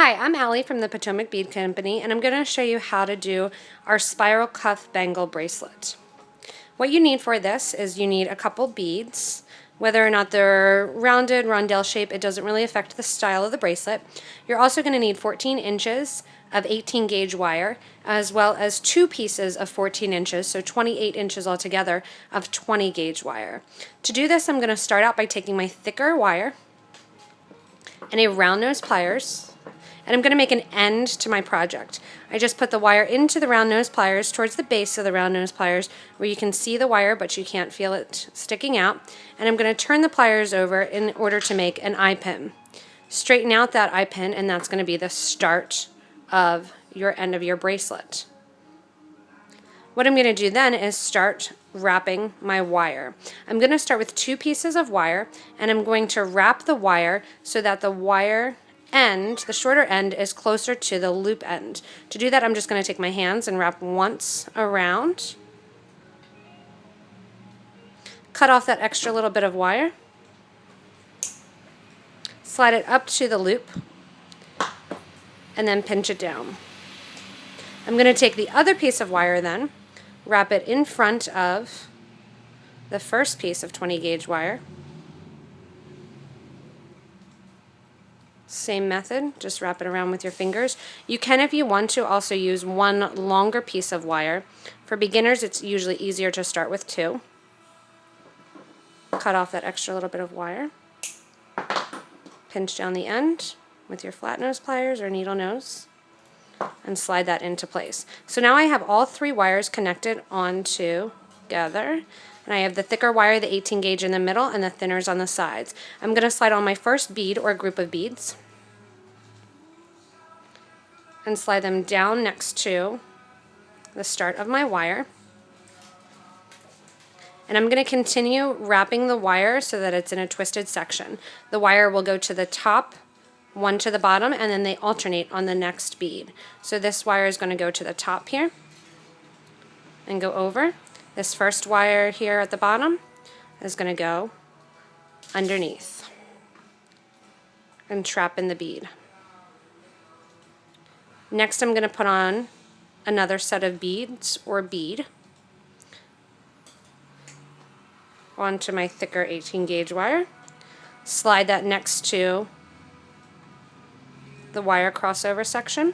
Hi, I'm Allie from the Potomac Bead Company, and I'm going to show you how to do our spiral cuff bangle bracelet. What you need for this is you need a couple beads. Whether or not they're rounded, rondelle shape, it doesn't really affect the style of the bracelet. You're also going to need 14 inches of 18 gauge wire, as well as 2 pieces of 14 inches, so 28 inches altogether of 20 gauge wire. To do this, I'm going to start out by taking my thicker wire and a round nose pliers, and I'm going to make an end to my project. I just put the wire into the round nose pliers towards the base of the round nose pliers where you can see the wire but you can't feel it sticking out, and I'm going to turn the pliers over in order to make an eye pin. Straighten out that eye pin, and that's going to be the start of your end of your bracelet. What I'm going to do then is start wrapping my wire. I'm going to start with 2 pieces of wire, and I'm going to wrap the wire so that the wire end, the shorter end, is closer to the loop end. To do that, I'm just going to take my hands and wrap once around, cut off that extra little bit of wire, slide it up to the loop, and then pinch it down. I'm going to take the other piece of wire then, wrap it in front of the first piece of 20 gauge wire. Same method, just wrap it around with your fingers. You can, if you want to, also use one longer piece of wire. For beginners, it's usually easier to start with 2. Cut off that extra little bit of wire. Pinch down the end with your flat nose pliers or needle nose and slide that into place. So now I have all 3 wires connected on together. And I have the thicker wire, the 18 gauge in the middle, and the thinners on the sides. I'm going to slide on my first bead or group of beads and slide them down next to the start of my wire. And I'm going to continue wrapping the wire so that it's in a twisted section. The wire will go to the top, one to the bottom, and then they alternate on the next bead. So this wire is going to go to the top here and go over. This first wire here at the bottom is going to go underneath and trap in the bead. Next, I'm going to put on another set of beads or bead onto my thicker 18 gauge wire. Slide that next to the wire crossover section.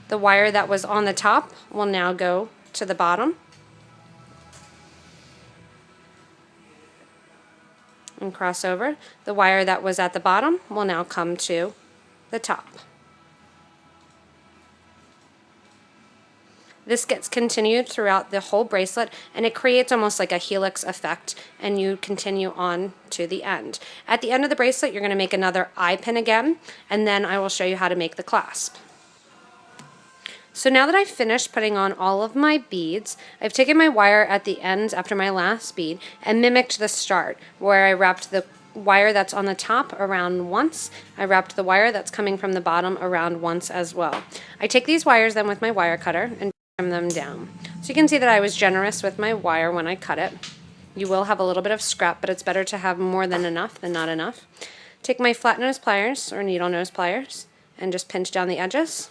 The wire that was on the top will now go to the bottom and cross over. The wire that was at the bottom will now come to the top. This gets continued throughout the whole bracelet, and it creates almost like a helix effect, and you continue on to the end. At the end of the bracelet, you're going to make another eye pin again, and then I will show you how to make the clasp. So now that I've finished putting on all of my beads, I've taken my wire at the ends after my last bead and mimicked the start, where I wrapped the wire that's on the top around once. I wrapped the wire that's coming from the bottom around once as well. I take these wires then with my wire cutter and trim them down. So you can see that I was generous with my wire when I cut it. You will have a little bit of scrap, but it's better to have more than enough than not enough. Take my flat nose pliers or needle nose pliers and just pinch down the edges.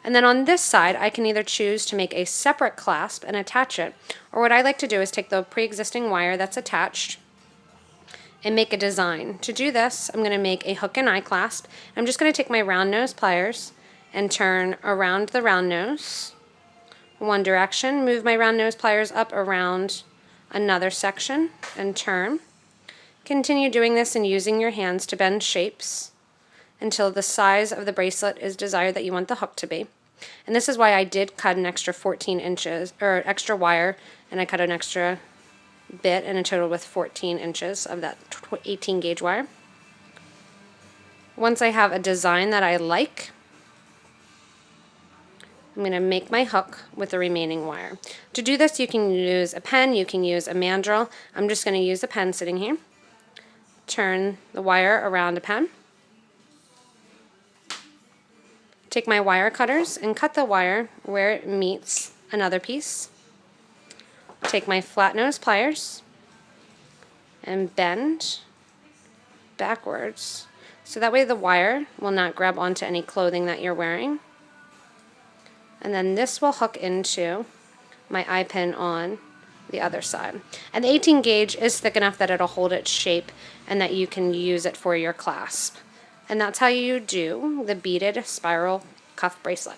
And then on this side, I can either choose to make a separate clasp and attach it, or what I like to do is take the pre-existing wire that's attached and make a design. To do this, I'm going to make a hook and eye clasp. I'm just going to take my round nose pliers and turn around the round nose one direction, move my round nose pliers up around another section and turn. Continue doing this and using your hands to bend shapes until the size of the bracelet is desired that you want the hook to be. And this is why I did cut an extra 14 inches, or extra wire, and I cut an extra bit in a total with 14 inches of that 18 gauge wire. Once I have a design that I like, I'm going to make my hook with the remaining wire. To do this, you can use a pen, you can use a mandrel. I'm just going to use a pen sitting here. Turn the wire around a pen. Take my wire cutters and cut the wire where it meets another piece. Take my flat nose pliers and bend backwards So that way the wire will not grab onto any clothing that you're wearing. And then this will hook into my eye pin on the other side. And the 18 gauge is thick enough that it'll hold its shape and that you can use it for your clasp. And that's how you do the beaded spiral cuff bracelet.